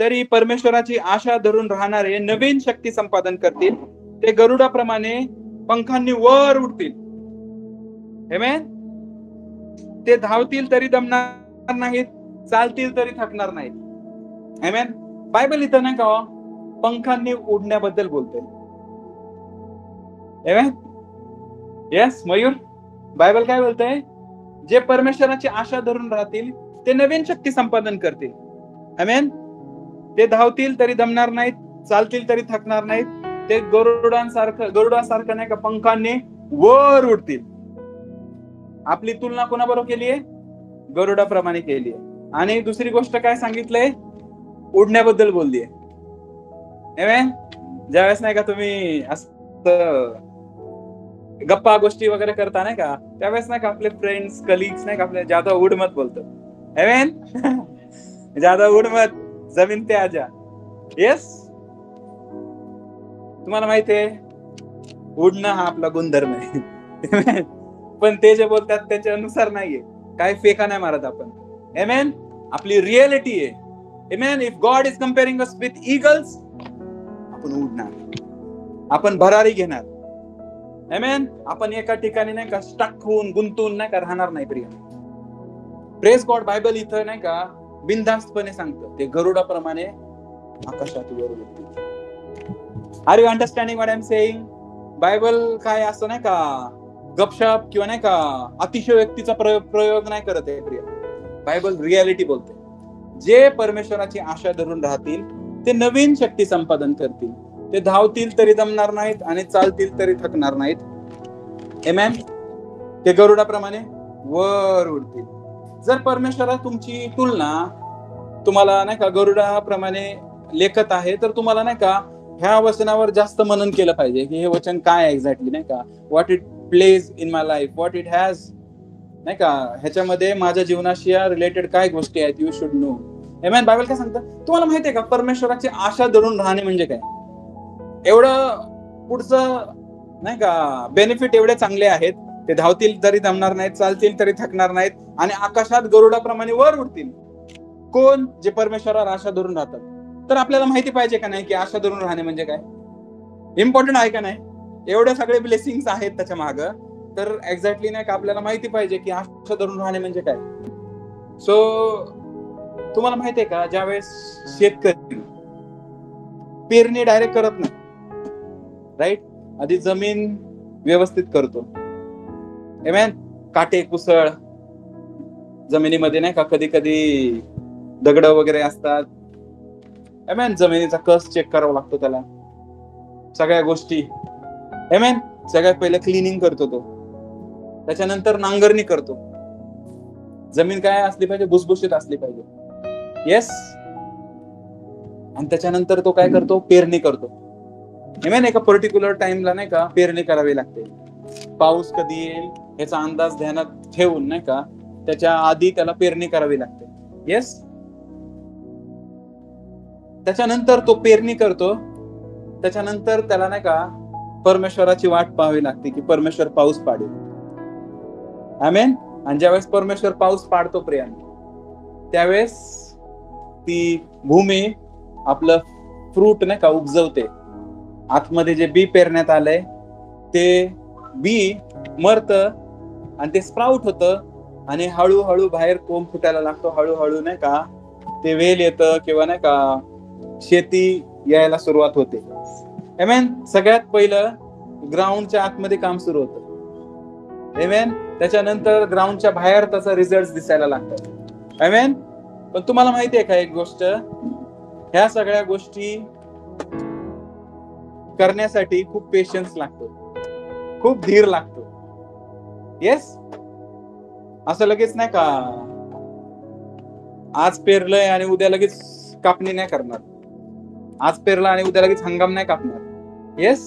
तरी परमेश्वराची आशा धरून राहणारे नवीन शक्ती संपादन करतील. ते गरुडाप्रमाणे पंखांनी वर उडतील. आमेन. ते धावतील तरी दमणार नाहीत, चालतील तरी थकणार नाहीत. आमेन. बायबल इथं नाही का पंखांनी उडण्याबद्दल बोलते. आमेन. येस मयूर, बायबल काय बोलतंय? जे परमेश्वराची आशा धरून राहतील ते नवीन शक्ती संपादन करतील. आमेन. ते धावतील तरी दमणार नाहीत, चालतील तरी थकणार नाहीत. ते गरुडासारखं नाही का पंखांनी वर उडतील. आपली तुलना कोणाबरोबर केलीये? गरुडाप्रमाणे केलीये. आणि दुसरी गोष्ट काय सांगितलंय? उडण्याबद्दल बोललीये. आमेन. ज्यावेळेस नाही का तुम्ही असं गप्पा गोष्टी वगैरे करता नाही का, त्यावेळेस नाही का आपले फ्रेंड्स कलिग्स नाही का आपले ज्यादा उड मत बोलतात. आमेन. ज्यादा उड मत, जमीन पे आजा. येस. तुम्हाला माहितीये उडणं हा आपला गुणधर्म आहे. पण ते जे बोलतात त्याच्यानुसार नाहीये. काय फेका नाही मारत आपण. आमेन. आपली रिअलिटी आहे. Amen. If God is comparing us with eagles, आपण उडणार, आपण भरारी घेणार. आमेन. आपण एका ठिकाणी नाही का स्टक होऊन गुंतून नाही का राहणार नाही. प्रिय प्रेज गॉड. बायबल इथं नाही का बिनधास्तपणे सांगतं ते गरुडाप्रमाणे आकाशात वर उडतील. Are you understanding what I am saying? Bible काय असं नाही का गपशप किंवा नाही का अतिशयोक्तीचा प्रयोग नाही करत आहे. प्रिय बायबल रियालिटी बोलते. जे परमेश्वराची आशा धरून राहतील ते नवीन शक्ती संपादन करतील. ते धावतील तरी दमणार नाहीत आणि चालतील तरी थकणार नाहीत. आमेन. ते गरुडाप्रमाणे वर उडतील. जर परमेश्वरा तुमची तुलना तुम्हाला नाही का गरुडाप्रमाणे लेखत आहे, तर तुम्हाला नाही का ह्या वचनावर जास्त मनन केलं पाहिजे की हे वचन काय एक्झॅक्टली नाही का, what it plays in my life, what it has नाही का, ह्याच्यामध्ये माझ्या जीवनाशी रिलेटेड काय गोष्टी आहेत. You should know. Amen. Bible काय सांगतं? तुम्हाला माहितीये का परमेश्वराची आशा धरून राहणे म्हणजे काय? एवढं पुढचं नाही का बेनिफिट एवढे चांगले आहेत. ते धावतील तरी दमणार नाहीत, चालतील तरी थकणार नाहीत आणि आकाशात गरुडाप्रमाणे वर उडतील. कोण? जे परमेश्वरावर आशा धरून राहतात. तर आपल्याला माहिती पाहिजे का नाही की आशा धरून राहणे म्हणजे काय? इम्पॉर्टंट आहे का नाही? एवढे सगळे ब्लेसिंग्स आहेत त्याच्या मागं, तर एक्झॅक्टली नाही का आपल्याला माहिती पाहिजे की आशा धरून राहणे म्हणजे काय. सो तुम्हाला माहितीये का ज्यावेळेस शेतकरी पेरणी डायरेक्ट करत नाही, राईट, आधी जमीन व्यवस्थित करतो. आमेन. काटे कुसळ जमिनीमध्ये नाही का, कधी कधी दगड वगैरे असतात. आमेन. जमिनीचा कस चेक करावा लागतो त्याला, सगळ्या गोष्टी. आमेन. सगळ्यात पहिले क्लिनिंग करतो तो, त्याच्यानंतर नांगरणी करतो. जमीन काय असली पाहिजे? भुसभुशीत असली पाहिजे. येस. आणि त्याच्यानंतर तो काय करतो? पेरणी करतो. आमेन. एका पर्टिक्युलर टाइमला नाही का पेरणी करावी लागते. पाऊस कधी येईल याचा अंदाज ध्यानात ठेवून नाही का त्याच्या आधी त्याला पेरणी करावी लागते. येस. त्याच्यानंतर तो पेरणी करतो, त्याच्यानंतर त्याला नाही का परमेश्वराची वाट पाहावी लागते की परमेश्वर पाऊस पाडेल. आमेन. आणि ज्यावेळेस परमेश्वर पाऊस पाडतो प्रियांनो, त्यावेळेस ती भूमी आपलं फ्रूट नाही का उपजवते. आतमध्ये जे बी पेरण्यात आलंय ते बी मरत आणि ते स्प्राउट होतं आणि हळूहळू बाहेर कोंब फुटायला लागतो. हळूहळू नाही का ते वेल येतं किंवा नाही का शेती यायला सुरुवात होते. आमेन. सगळ्यात पहिलं ग्राउंडच्या आतमध्ये काम सुरू होतं. आमेन. त्याच्यानंतर ग्राउंडच्या बाहेर त्याचा रिझल्ट दिसायला लागतात. आमेन. पण तुम्हाला माहिती आहे का एक गोष्ट, ह्या सगळ्या गोष्टी करण्यासाठी खूप पेशन्स लागतो, खूप धीर लागतो. येस. असं लगेच नाही का आज पेरलंय आणि उद्या लगेच कापणी नाही करणार. आज पेरला आणि उद्या लगेच हंगाम नाही कापणार. येस.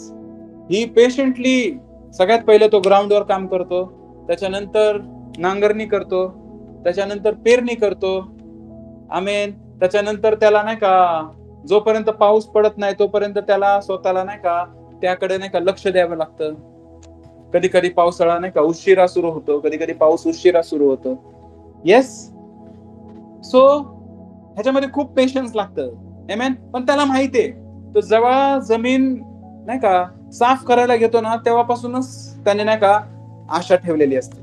ही पेशंटली सगळ्यात पहिले तो ग्राउंडवर काम करतो, त्याच्यानंतर नांगरणी करतो, त्याच्यानंतर पेरणी करतो. आमेन. त्याच्यानंतर त्याला नाही का जोपर्यंत पाऊस पडत नाही तोपर्यंत त्याला स्वतःला नाही का त्याकडे नाही का लक्ष द्यावं लागतं. कधी कधी पावसाळा नाही का उशिरा सुरू होतो, कधी कधी पाऊस उशिरा सुरू होतो. येस. सो ह्याच्यामध्ये खूप पेशन्स लागतं. आमेन. पण त्याला माहिती आहे, तो जेव्हा जमीन नाही का साफ करायला घेतो ना, तेव्हापासूनच त्याने नाही का आशा ठेवलेली असते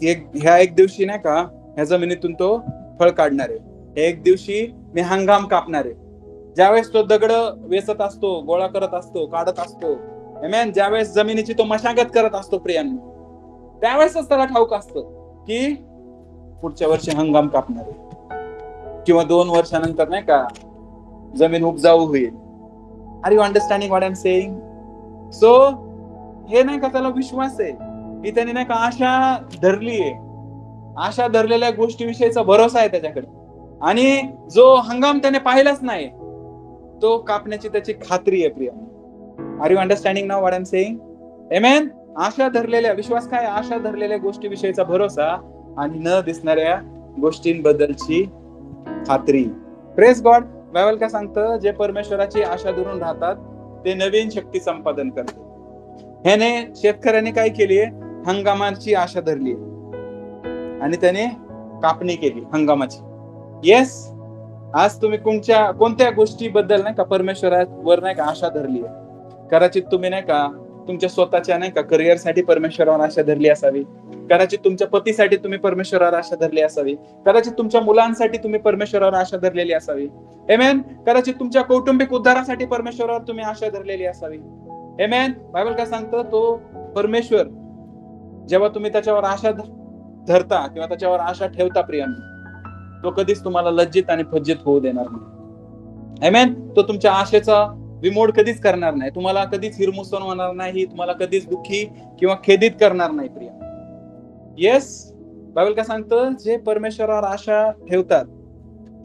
की ह्या एक दिवशी नाही का ह्या जमिनीतून तो फळ काढणार आहे, एक दिवशी मी हंगाम कापणार आहे. ज्यावेळेस तो दगड वेचत असतो, गोळा करत असतो, काढत असतो, आमेन, ज्यावेळेस जमिनीची तो मशागत करत असतो प्रियांनो, त्यावेळेसच त्याला ठाऊक असतं की पुढच्या वर्षी हंगाम कापणार आहे किंवा 2 वर्षानंतर नाही का जमीन उपजाऊ होईल. Are you understanding what I am saying? So हे नाही का त्याला विश्वास आहे की त्याने नाही का आशा धरली आहे, आशा धरलेल्या गोष्टीविषयीचा भरोसा आहे त्याच्याकडे, आणि जो हंगाम त्याने पाहिलाच नाही तो कापण्याची त्याची खात्री आहे प्रिय. Are you understanding now what I am saying? Amen. आशा धरलेल्या, विश्वास काय? आशा धरलेल्या गोष्टीविषयीचा भरोसा आणि न दिसणाऱ्या गोष्टींबद्दलची खात्री. Praise God. बायबल काय सांगतं? जे परमेश्वराची आशा धरून राहतात ते नवीन शक्ती संपादन करतात. ह्याने शेतकऱ्याने काय केलीये? हंगामाची आशा धरली आणि त्याने कापणी केली हंगामाची. येस, आज तुम्ही कोणत्या गोष्टीबद्दल नाही का परमेश्वरावर नाही का आशा धरली आहे? कदाचित तुम्ही नाही का तुमच्या स्वतःच्या नाही का करिअरसाठी परमेश्वरावर आशा धरली असावी, कदाचित तुमच्या पतीसाठी तुम्ही परमेश्वरावर आशा धरली असावी, कदाचित तुमच्या मुलांसाठी तुम्ही परमेश्वरावर आशा धरलेली असावी, आमेन. कदाचित तुमच्या कौटुंबिक उद्धारासाठी परमेश्वरावर तुम्ही आशा धरलेली असावी, आमेन. बायबल काय सांगतं? तो परमेश्वर जेव्हा तुम्ही त्याच्यावर आशा धरता किंवा त्याच्यावर आशा ठेवता प्रियांनो, तो कधीच तुम्हाला लज्जित आणि फज्जित होऊ देणार नाही, आमेन. तो तुमच्या आशेचा विमोड कधीच करणार नाही, तुम्हाला कधीच हिरमुसण होणार नाही, तुम्हाला कधीच दुःखी किंवा खेदित करणार नाही प्रिया. येस, बायबल काय सांगतं? जे परमेश्वरावर आशा ठेवतात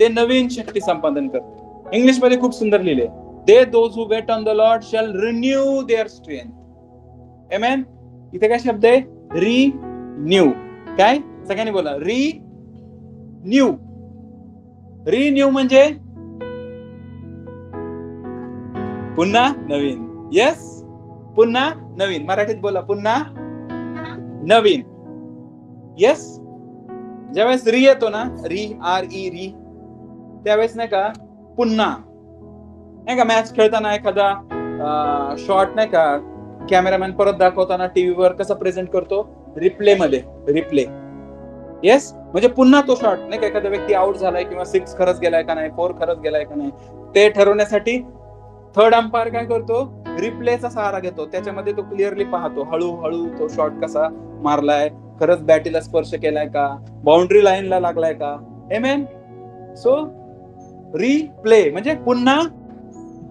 ते नवीन शक्ती संपादन करतात. इंग्लिश मध्ये खूप सुंदर लिहिले, they those who wait on the Lord shall renew their strength. Amen. इथे काय शब्द आहे? रिन्यू. काय? सगळ्यांनी बोला, रिन्यू. रिन्यू म्हणजे पुन्हा नवीन. येस, पुन्हा नवीन. मराठीत बोला, पुन्हा नवीन. येस, ज्यावेळेस री येतो ना, री, आर ई री, त्यावेळेस नाही का पुन्हा नाही का मॅच खेळताना एखादा शॉट नाही का कॅमेरामॅन परत दाखवताना टीव्हीवर कसं प्रेझेंट करतो? रिप्ले मध्ये, रिप्ले. येस, म्हणजे पुन्हा तो शॉट नाही का, एखादा व्यक्ती आउट झालाय किंवा 6 खरंच गेलाय का नाही, 4 खरंच गेलाय का नाही, ते ठरवण्यासाठी थर्ड अंपायर काय करतो? रिप्लेचा सहारा घेतो. त्याच्यामध्ये तो क्लिअरली पाहतो हळूहळू तो शॉट कसा मारलाय, खरंच बॅटीला स्पर्श केलाय का, बाउंड्री लाईनला लागलाय का, आमेन. सो रिप्ले म्हणजे पुन्हा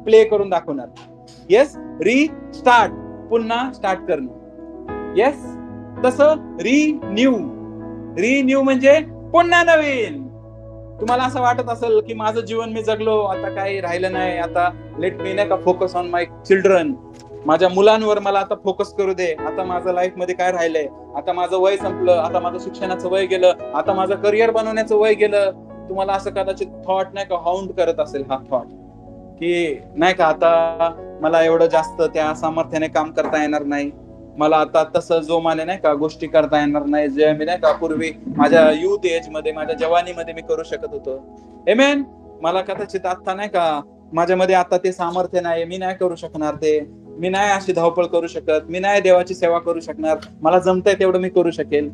प्ले करून दाखवणार. येस, रिस्टार्ट, पुन्हा स्टार्ट करणं. येस, तसं रिन्यू. रिन्यू म्हणजे पुन्हा नवीन. तुम्हाला असं वाटत असेल की माझं जीवन मी जगलो, आता काही राहिलं नाही, आता लेट मी नाही का फोकस ऑन माय चिल्ड्रन, माझ्या मुलांवर मला आता फोकस करू दे, आता माझं लाईफ मध्ये काय राहिलंय, आता माझं वय संपलं, आता माझं शिक्षणाचं वय गेलं, आता माझं करिअर बनवण्याचं वय गेलं. तुम्हाला असं कदाचित थॉट नाही का हाऊंड करत असेल हा थॉट की नाही का आता मला एवढं जास्त त्या सामर्थ्याने काम करता येणार नाही, मला आता तसं जोमाने नाही का गोष्टी करता येणार नाही, जे मी नाही का पूर्वी माझ्या युथ एज मध्ये, माझ्या जवानीमध्ये मी करू शकत होतो, आमेन. मला कदाचित आता नाही का माझ्यामध्ये आता ते सामर्थ्य नाही, मी नाही करू शकणार ते, मी नाही अशी धावपळ करू शकत, मी नाही देवाची सेवा करू शकणार, मला जमतंय तेवढं मी करू शकेल.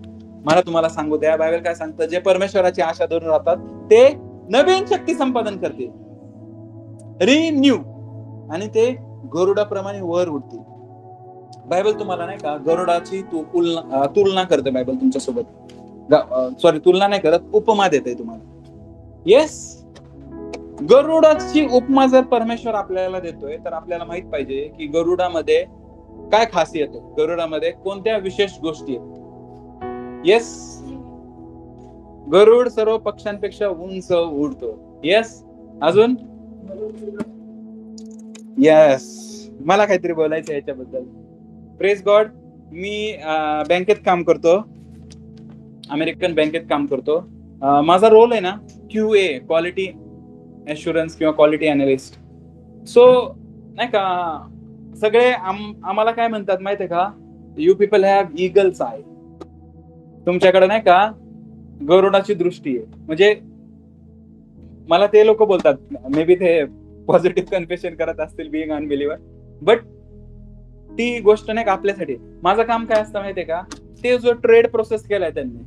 मला तुम्हाला सांगू द्या, बायबल काय सांगतं? जे परमेश्वराची आशा धरून राहतात ते नवीन शक्ती संपादन करतील, रिन्यू, आणि ते गरुडाप्रमाणे वर उडतील. बायबल तुम्हाला नाही का गरुडाची तुलना करते बायबल तुमच्यासोबत, सॉरी तुलना नाही करत, उपमा देते तुम्हाला. येस, गरुडाची उपमा जर परमेश्वर आपल्याला देतोय तर आपल्याला माहित पाहिजे की गरुडामध्ये काय खासियत आहे, गरुडामध्ये कोणत्या विशेष गोष्टी आहेत. येस, गरुड सर्व पक्ष्यांपेक्षा उंच उडतो. येस, अजून येस, मला काहीतरी बोलायचं याच्याबद्दल. Praise God. मी बँकेत काम करतो, अमेरिकन बँकेत काम करतो. माझा रोल आहे ना QA, क्वालिटी ॲश्युरन्स किंवा क्वालिटी अॅनालिस्ट. सो नाही का सगळे आम्हाला काय म्हणतात माहिती आहे का? You people have eagles I. तुमच्याकडे नाही का गरुडाची दृष्टी आहे. म्हणजे मला ते लोक बोलतात, मे बी ते पॉझिटिव्ह कन्फेशन करत असतील बिईंग अनबिलिव्हर, बट ती गोष्ट नाही का आपल्यासाठी. माझं काम काय असतं माहितीये का, ते जो ट्रेड प्रोसेस केलाय त्यांनी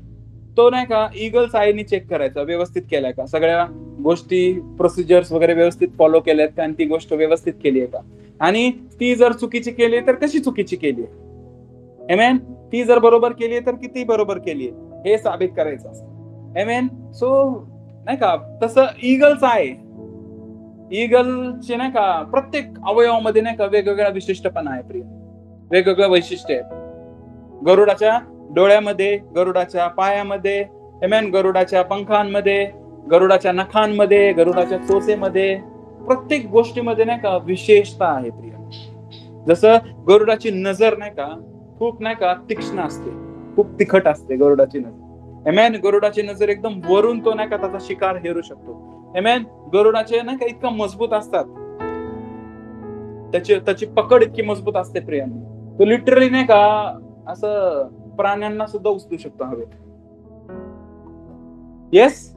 तो नाही का इगल्स आयनी चेक करायचा, व्यवस्थित केलाय का, सगळ्या गोष्टी प्रोसिजर्स वगैरे व्यवस्थित फॉलो केल्यात का, आणि ती गोष्ट व्यवस्थित केली आहे का, आणि ती जर चुकीची केली तर कशी चुकीची केली आहे, आमेन. ती जर बरोबर केली तर किती बरोबर केली आहे हे साबित करायचं असतं, आमेन. सो नाही का तसं ईगलच आहे, ईगलचे नाही का प्रत्येक अवयवामध्ये नाही का वेगवेगळा विशिष्टपणा आहे प्रिय, वेगवेगळं वैशिष्ट्य आहे. गरुडाच्या डोळ्यामध्ये, गरुडाच्या पायामध्ये, आमेन, गरुडाच्या पंखांमध्ये, गरुडाच्या नखांमध्ये, गरुडाच्या चोचेमध्ये, प्रत्येक गोष्टीमध्ये नाही का विशेषता आहे प्रिय. जसं गरुडाची नजर नाही का खूप नाही का तीक्ष्ण असते, खूप तिखट असते गरुडाची नजर, आमेन. गरुडाची नजर एकदम वरून तो नाही का त्याचा शिकार हेरू शकतो, आमेन. गरुडाचे नाही का इतका मजबूत असतात, त्याची पकड इतकी मजबूत असते प्रियांनी, तो लिटरली नाही का असं प्राण्यांना सुद्धा उचलू शकतो हवेत. येस,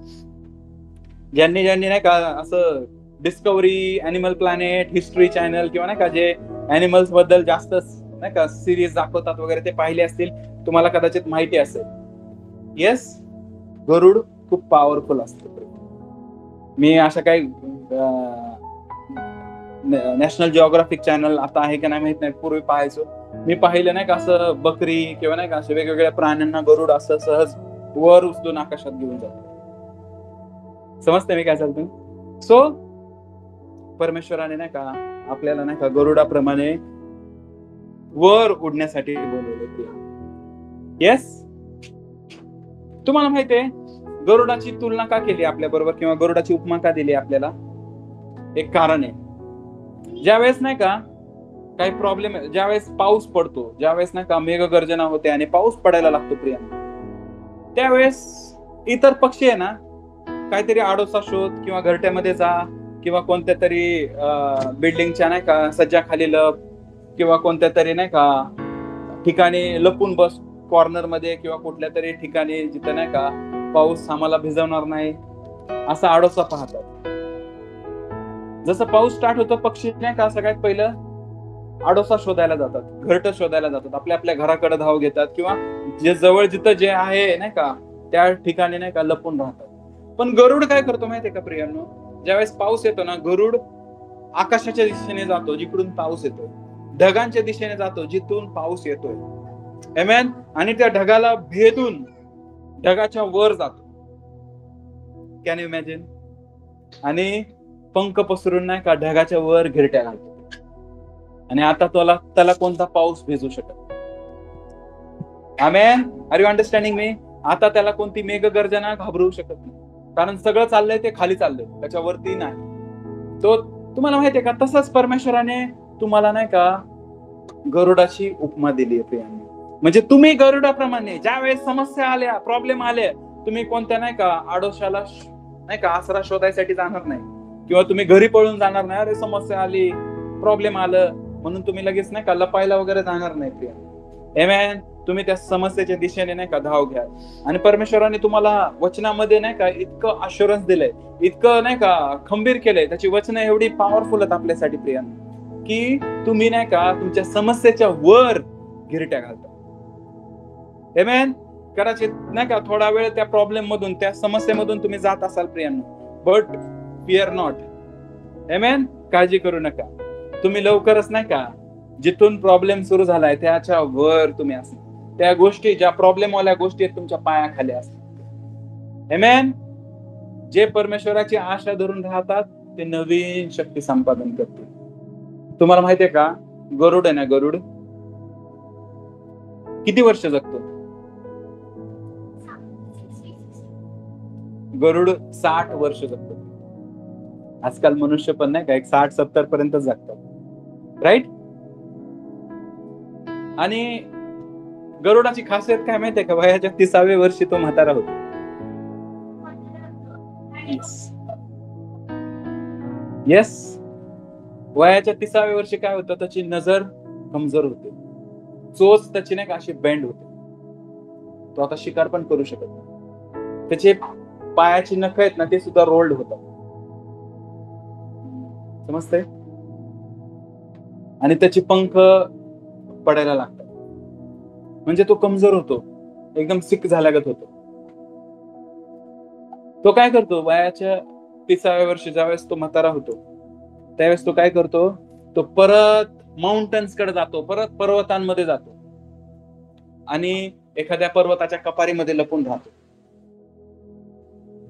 ज्यांनी नाही का असं discovery, animal planet, history channel किंवा नाही का जे अॅनिमल्स बद्दल जास्त नाही का सिरीज दाखवतात वगैरे ते पाहिले असतील, तुम्हाला कदाचित माहिती असेल. येस, गरुड खूप पॉवरफुल असतो. मी अशा काही नॅशनल जिओग्राफिक चॅनल आता आहे का नाही माहित नाही, पूर्वी पाहायचो मी, पाहिलं नाही का असं बकरी किंवा नाही का अशा वेगवेगळ्या प्राण्यांना गरुड असं सहज वर उचलून आकाशात घेऊन जातो. समजते मी काय चालतं. सो परमेश्वराने नाही का आपल्याला नाही का गरुडाप्रमाणे वर उडण्यासाठी बोलवले. येस, तुम्हाला माहितीये गरुडाची तुलना का केली आपल्या बरोबर, किंवा गरुडाची उपमा का दिली आपल्याला, एक कारण आहे. ज्यावेळेस नाही का काही प्रॉब्लेम, ज्यावेळेस पाऊस पडतो, ज्यावेळेस नाही का मेघगर्जना होते आणि पाऊस पडायला लागतो प्रियांना, त्यावेळेस इतर पक्षी आहे ना काहीतरी आडोसा शोध, किंवा घरट्यामध्ये जा, किंवा कोणत्या तरी बिल्डिंगच्या नाही का सज्जाखाली लप, किंवा कोणत्या तरी नाही का ठिकाणी लपून बस, कॉर्नर मध्ये किंवा कुठल्या तरी ठिकाणी जिथं नाही का पाऊस आम्हाला भिजवणार नाही, असा आडोसा पाहतात. जसं पाऊस स्टार्ट होतो, पक्षी नाही का सगळ्यात पहिलं आडोसा शोधायला जातात, घरट शोधायला जातात, आपल्या आपल्या घराकडे धाव घेतात, किंवा जे जवळ जिथं जे आहे नाही का त्या ठिकाणी नाही का लपून राहतात. पण गरुड काय करतो माहितीये का प्रियांनो, ज्यावेळेस पाऊस येतो ना, गरुड आकाशाच्या दिशेने जातो जिकडून पाऊस येतो, ढगांच्या दिशेने जातो जिथून पाऊस येतोय, आमेन. आणि त्या ढगाला भेदून ढगाच्या वर जातो, कॅन यू इमॅजिन, आणि पंख पसरून नाही का ढगाच्या वर घिरट्या घालतो, आणि आता त्याला कोणता पाऊस भिजू शकत. आमेन, आर यू अंडरस्टँडिंग मी. आता त्याला कोणती मेघगर्जना घाबरू शकत नाही, कारण सगळं चाललंय ते खाली चाललंय, त्याच्यावरती नाही. तो तुम्हाला माहितीये का, तसंच परमेश्वराने तुम्हाला नाही का गरुडाची उपमा दिली आहे. म्हणजे तुम्ही गरुडाप्रमाणे ज्यावेळेस समस्या आल्या, प्रॉब्लेम आले, तुम्ही कोणत्या नाही का आडोशाला नाही का आसरा शोधायसाठी जाणार नाही, किंवा तुम्ही घरी पळून जाणार नाही, अरे समस्या आली, प्रॉब्लेम आलं म्हणून तुम्ही लगेच नाही का लपायला वगैरे जाणार नाही. आमेन. तुम्ही त्या समस्येच्या दिशेने नाही का धाव घ्या. आणि परमेश्वराने तुम्हाला वचनामध्ये नाही का इतकं अश्युरन्स दिलंय, इतकं नाही का खंबीर केलंय, त्याची वचनं एवढी पॉवरफुल आहेत आपल्यासाठी प्रियांनो, की तुम्ही नाही का तुमच्या समस्येच्या वर गिरट्या घालता. आमेन. कदाचित नाही का थोडा वेळ त्या प्रॉब्लेम मधून, त्या समस्येमधून तुम्ही जात असाल प्रियांनो, बट फिअर नॉट. आमेन. काळजी करू नका, तुम्ही लवकरच नाही का जिथून प्रॉब्लेम सुरू झालाय त्याच्या वर तुम्ही असणार, त्या गोष्टी ज्या प्रॉब्लेम वाल्या गोष्टी आहेत तुमच्या पायाखाली असतात. आमेन. जे परमेश्वराची आशा धरून राहतात ते नवीन शक्ती संपादन करतील. तुम्हाला माहितीये का गरुड आहे ना, गरुड किती वर्ष जगतो? गरुड 60 वर्ष जगतो. आजकाल मनुष्य पण नाही का एक 60-70 पर्यंत जगतात, राईट. आणि गरुडाची खासियत काय माहितीये का, वयाच्या 30व्या वर्षी तो म्हातारा होतो. येस, वयाच्या 30व्या वर्षी काय होतं, त्याची नजर कमजोर होते, चोच त्याची नाही का अशी बेंड होते, तो आता शिकार पण करू शकत नाही, त्याचे पायाची नख आहेत ना ते सुद्धा रोल्ड होतात. समजतंय? आणि त्याची पंख पडायला लागतात, म्हणजे तो कमजोर होतो, एकदम सिक झाल्यागत होतो. तो काय करतो, वयाच्या 30व्या वर्षी ज्यावेळेस तो म्हातारा होतो, त्यावेळेस तो काय करतो, तो परत माउंटन्स कडे जातो, परत पर्वतांमध्ये जातो आणि एखाद्या पर्वताच्या कपारीमध्ये लपून राहतो.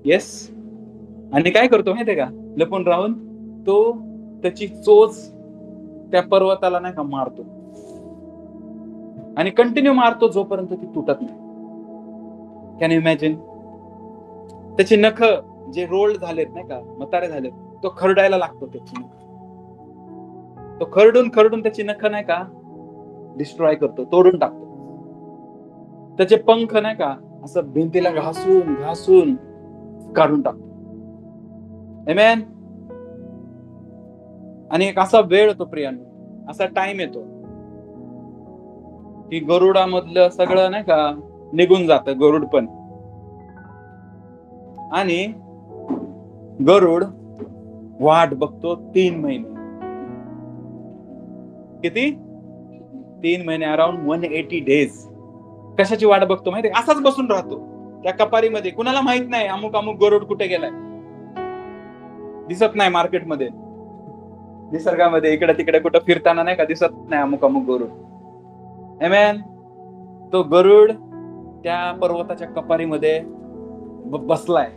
येस. आणि काय करतो माहितीये का, लपून राहून तो त्याची चोच त्या पर्वताला नाही का मारतो, आणि कंटिन्यू मारतो जोपर्यंत ती तुटत नाही. Can you imagine? त्याची नख जे रोल्ड झालेत नाही का, म्हातारे झालेत, तो खरडायला लागतो त्याची नख. तो खरडून खरडून त्याची नख नाही का डिस्ट्रॉय करतो, तोडून टाकतो. त्याचे पंख नाही का असं भिंतीला घासून घासून काढून टाकतो. आमेन. आणि एक असा वेळ येतो प्रियांनो, असा टाइम येतो की गरुडामधलं सगळं नाही का निघून जातं, गरुड पण. आणि गरुड वाट बघतो 3 महिने. किती? 3 महिने, अराउंड 180 डेज. कशाची वाट बघतो माहिती? असाच बसून राहतो त्या कपारीमध्ये. कुणाला माहित नाही अमुक अमुक गरुड कुठे गेलाय, दिसत नाही मार्केटमध्ये, निसर्गामध्ये इकडे तिकडे कुठं फिरताना नाही का दिसत नाही अमुक अमुक गरुड. आमेन. तो गरुड त्या पर्वताच्या कपारीमध्ये बसलाय,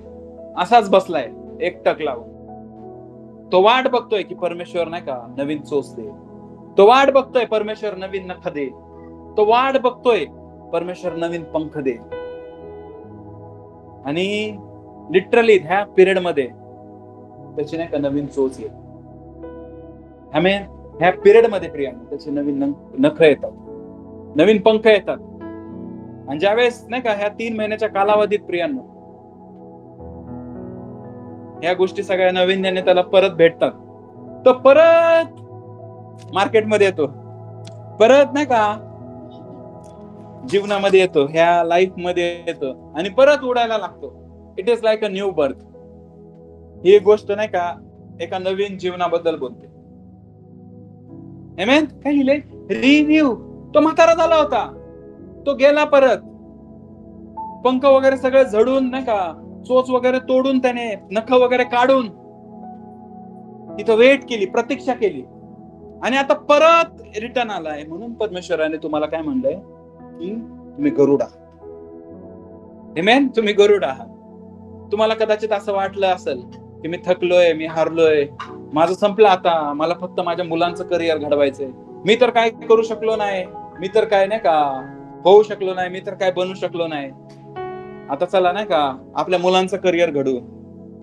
असाच बसलाय एकटक लावून. तो वाट बघतोय की परमेश्वर नाही का नवीन चोच दे, तो वाट बघतोय परमेश्वर नवीन नख दे, तो वाट बघतोय परमेश्वर नवीन पंख दे. आणि लिटरली ह्या पिरियड मध्ये त्याची नाही का नवीन चोच येते. आमेन. ह्या पिरियड मध्ये प्रियांनो त्याचे नवीन नख येतात, नवीन पंख येतात. आणि ज्यावेळेस नाही का ह्या 3 महिन्याच्या कालावधीत प्रियांनो ह्या गोष्टी सगळ्या नवीन त्याला परत भेटतात, तो परत मार्केटमध्ये येतो, परत नाही का जीवनामध्ये येतो, ह्या लाईफ मध्ये येतो आणि परत उडायला लागतो. It is like a new birth. ही गोष्ट नाही का एका नवीन जीवनाबद्दल बोलते. आमेन. काय लिहिलंय? रिन्यू. तो म्हातारा झाला होता, तो गेला परत, पंख वगैरे सगळं झडून नाही का, चोच वगैरे तोडून, त्याने नख वगैरे काढून तिथं वेट केली, प्रतीक्षा केली, आणि आता परत रिटर्न आलाय. म्हणून परमेश्वराने तुम्हाला काय म्हणलंय की तुम्ही गरुड आहात. आमेन. तुम्ही गरुड आहात. तुम्हाला कदाचित असं वाटलं असेल की मी थकलोय, मी हारलोय, माझं संपलं आता, मला फक्त माझ्या मुलांचं करिअर घडवायचंय, मी तर काय करू शकलो नाही, मी तर काय नाही का होऊ शकलो नाही, मी तर काय बनू शकलो नाही, आता चला नाही का आपल्या मुलांचं करिअर घडू.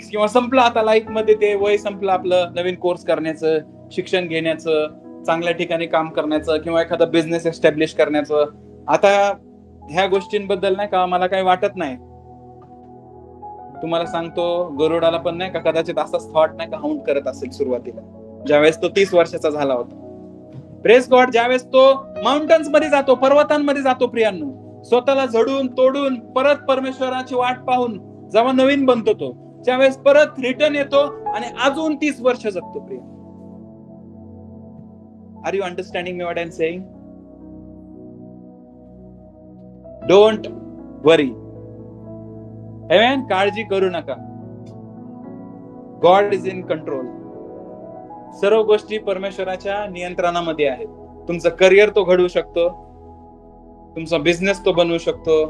किंवा संपलं आता लाईफ मध्ये, ते वय संपलं आपलं नवीन कोर्स करण्याचं, शिक्षण घेण्याचं, चांगल्या ठिकाणी काम करण्याचं, किंवा एखादा बिझनेस एस्टॅब्लिश करण्याचं. आता ह्या गोष्टींबद्दल नाही का मला काही वाटत नाही. तुम्हाला सांगतो, गरुडाला पण नाही का कदाचित असाच थॉट नाही का हाऊंट करत असेल सुरुवातीला, ज्यावेळेस तो 30 वर्षाचा झाला होता. Praise God. ज्यावेळेस तो माउंटन्स मध्ये जातो, पर्वतांमध्ये जातो प्रियांनो, स्वतःला झडून तोडून परत परमेश्वराची वाट पाहून जेव्हा नवीन बनतो, तो त्यावेळेस परत रिटर्न येतो आणि अजून 30 वर्ष जगतो. प्रिय, are you understanding me what I am saying? Don't worry. Amen. काळजी करू नका. God is in control. सर्व गोष्टी परमेश्वराच्या नियंत्रणामध्ये आहेत. तुमचं करिअर तो घडवू शकतो, तुमचा बिझनेस तो बनवू शकतो.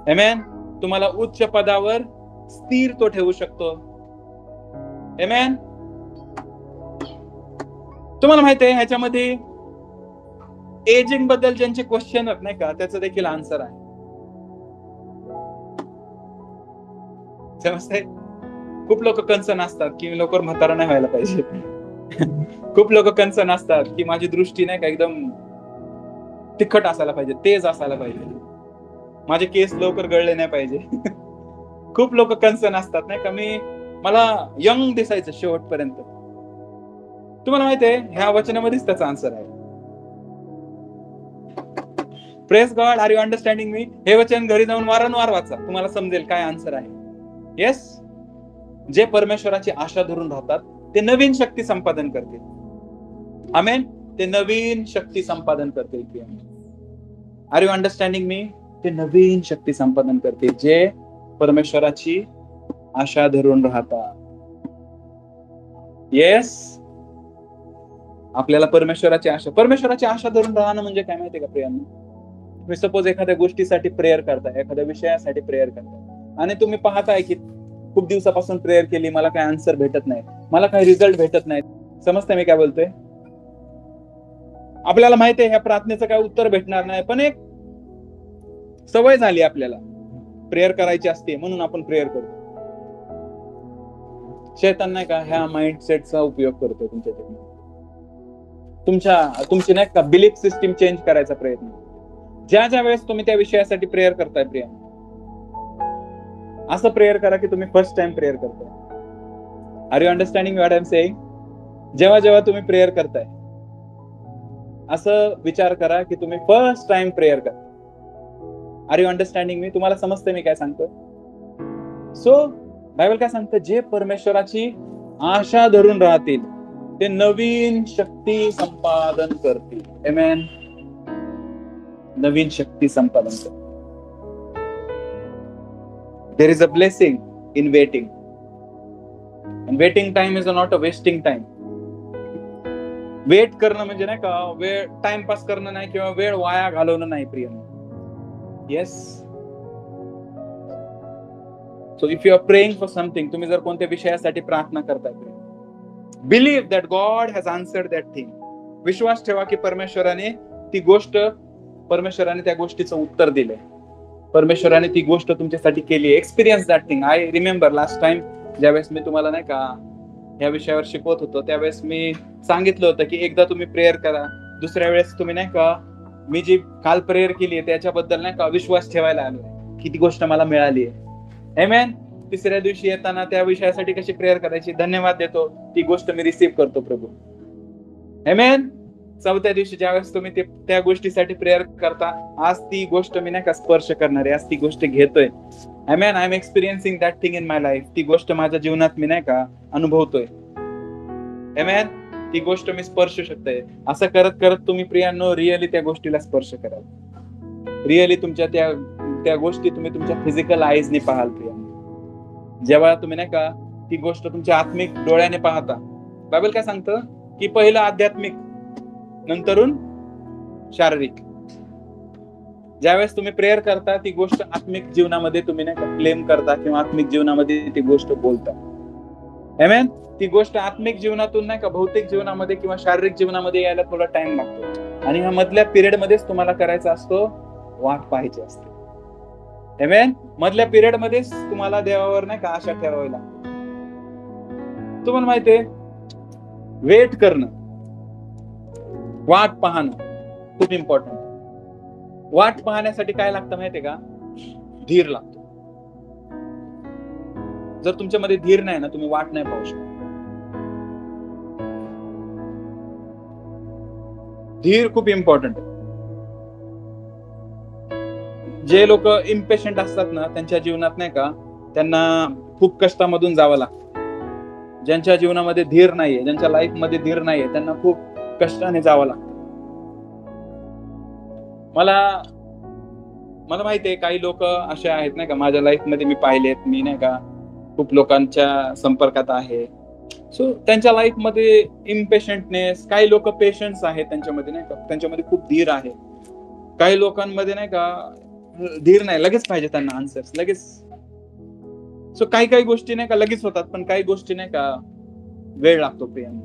आमेन. तुम्हाला उच्च पदावर स्थिर तो ठेवू शकतो. आमेन. तुम्हाला माहिती आहे ह्याच्यामध्ये एजिंग बद्दल ज्यांचे क्वेश्चन आहेत नाही का, त्याचं देखील आन्सर आहे. समजतंय? खूप लोक कन्सर्न असतात की लवकर म्हातारा नाही व्हायला पाहिजे. खूप लोक कन्सर्न असतात की माझी दृष्टी नाही का एकदम तिखट असायला पाहिजे, तेज असायला पाहिजे, माझे केस लवकर गळले नाही पाहिजे. खूप लोक कन्सर्न असतात नाही का, मला यंग दिसायचं शेवटपर्यंत. तुम्हाला माहितीये ह्या वचनामध्येच त्याचा आन्सर आहे. Praise God. Are you understanding me? हे वचन घरी जाऊन वारंवार वाचा, तुम्हाला समजेल काय आन्सर आहे. येस. जे परमेश्वराची आशा धरून राहतात ते नवीन शक्ती संपादन करतील. आमेन. ते नवीन शक्ती संपादन करतील. आर यू अंडरस्टँडिंग मी? ते नवीन शक्ती संपादन करतील जे परमेश्वराची आशा धरून राहतात. येस, आपल्याला परमेश्वराची आशा धरून राहणं म्हणजे काय माहितीये का प्रियांनो? तुम्ही सपोज एखाद्या गोष्टीसाठी प्रेयर करताय, एखाद्या विषयासाठी प्रेयर करताय आणि तुम्ही पाहताय की खूप दिवसापासून प्रेयर केली, मला काही आन्सर भेटत नाही, मला काही रिझल्ट भेटत नाही. समजते मी काय बोलतोय? आपल्याला माहितीये ह्या प्रार्थनेचं काय उत्तर भेटणार नाही, पण एक सवय झाली आपल्याला प्रेयर करायची असते म्हणून आपण प्रेयर करतो. शैतान नाही का ह्या माइंडसेटचा उपयोग करतो तुमची नाही का बिलीफ सिस्टीम चेंज करायचा प्रयत्न. ज्या वेळेस तुम्ही त्या विषयासाठी प्रेयर करताय प्रिया, असं प्रेयर करा की तुम्ही फर्स्ट टाइम प्रेयर करताय. Are you understanding what I am saying? जेव्हा तुम्ही प्रेयर करताय असं विचार करा की तुम्ही फर्स्ट टाइम प्रेयर करताय. Are you understanding me? तुम्हाला समजते मी काय सांगतो? सो बायबल काय सांगतं? जे परमेश्वराची आशा धरून राहतील ते नवीन शक्ती संपादन करतील. आमेन. नवीन शक्ती संपादन करतील. There is a blessing in waiting. And waiting time is not a wasting time. Wait करणं म्हणजे नाही का वेळ टाइमपास करणं नाही किंवा वेळ वाया घालवणं नाही प्रिय. Yes. So if you are praying for something, तुम्ही जर कोणत्या विषयासाठी प्रार्थना करताय, believe that God has answered that thing. विश्वास ठेवा की परमेश्वराने त्या गोष्टीचं उत्तर दिलंय. परमेश्वराने ती गोष्ट तुमच्यासाठी केली. Experience that thing. I remember last time ज्यावेळेस मी तुम्हाला नाही का या विषयावर शिकवत होतो, त्यावेळेस मी सांगितलं होतं की एकदा तुम्ही प्रेयर करा, दुसऱ्या वेळेस तुम्ही नाही का मी जी काल प्रेयर केली आहे त्याच्याबद्दल नाही का विश्वास ठेवायला आलोय की ती गोष्ट मला मिळाली आहे. आमेन. तिसऱ्या दिवशी येताना त्या विषयासाठी कशी प्रेयर करायची, धन्यवाद देतो, ती गोष्ट मी रिसीव्ह करतो प्रभू. आमेन. चौथ्या दिवशी ज्यावेळेस तुम्ही त्या गोष्टीसाठी प्रेयर करता, आज ती गोष्ट मी नाही का स्पर्श करणार आहे, आज ती गोष्ट घेतोय. Amen. I'm experiencing that thing in my life. ती गोष्ट माझ्या जीवनात मी नाही का अनुभवतोय. आमेन. ती गोष्ट मी स्पर्श शकतोय. असं करत करत तुम्ही प्रियांनो रिअली त्या गोष्टीला स्पर्श कराल. रिअली तुमच्या त्या गोष्टी तुम्ही तुमच्या फिजिकल आईजने पाहाल प्रियांनो. जेव्हा तुम्ही नाही का ती गोष्ट तुमच्या आत्मिक डोळ्याने पाहता. बायबल काय सांगतं की पहिलं आध्यात्मिक, नंतरून शारीरिक. ज्यावेळेस तुम्ही प्रेयर करता ती गोष्ट आत्मिक जीवनामध्ये तुम्ही नाही का क्लेम करता किंवा आत्मिक जीवनामध्ये ती गोष्ट बोलता. आमेन. ती गोष्ट आत्मिक जीवनातून नाही का भौतिक जीवनामध्ये किंवा शारीरिक जीवनामध्ये यायला थोडा टाइम लागतो आणि ह्या मधल्या पिरियड मध्येच तुम्हाला करायचा असतो, वाट पाहायची असते. आमेन. मधल्या पिरियड मध्येच तुम्हाला देवावर नाही का आशा ठेवावी लागते. तुम्हाला माहितीये वेट करणं, वाट पाहणं खूप इम्पॉर्टंट. वाट पाहण्यासाठी काय लागतं माहितीये का? धीर लागतो. जर तुमच्यामध्ये धीर नाही ना, तुम्ही वाट नाही पाहू शकत. धीर खूप इम्पॉर्टंट आहे. जे लोक इम्पेशंट असतात ना, त्यांच्या जीवनात नाही का त्यांना खूप कष्टामधून जावं लागतं. ज्यांच्या जीवनामध्ये धीर नाहीये, ज्यांच्या लाईफ मध्ये धीर नाहीये, त्यांना खूप कष्टाने जावं लागतं. मला माहितीये काही लोक असे आहेत नाही का, माझ्या लाईफ मध्ये मी पाहिलेत, मी नाही का खूप लोकांच्या संपर्कात आहे. सो त्यांच्या लाईफ मध्ये इम्पेशंटनेस, काही लोक पेशन्स आहेत त्यांच्यामध्ये नाही का, त्यांच्यामध्ये खूप धीर आहे. काही लोकांमध्ये नाही का धीर नाही, लगेच पाहिजे त्यांना आन्सर्स लगेच. सो काही गोष्टी नाही का लगेच होतात, पण काही गोष्टी नाही का वेळ लागतो प्रियांनो.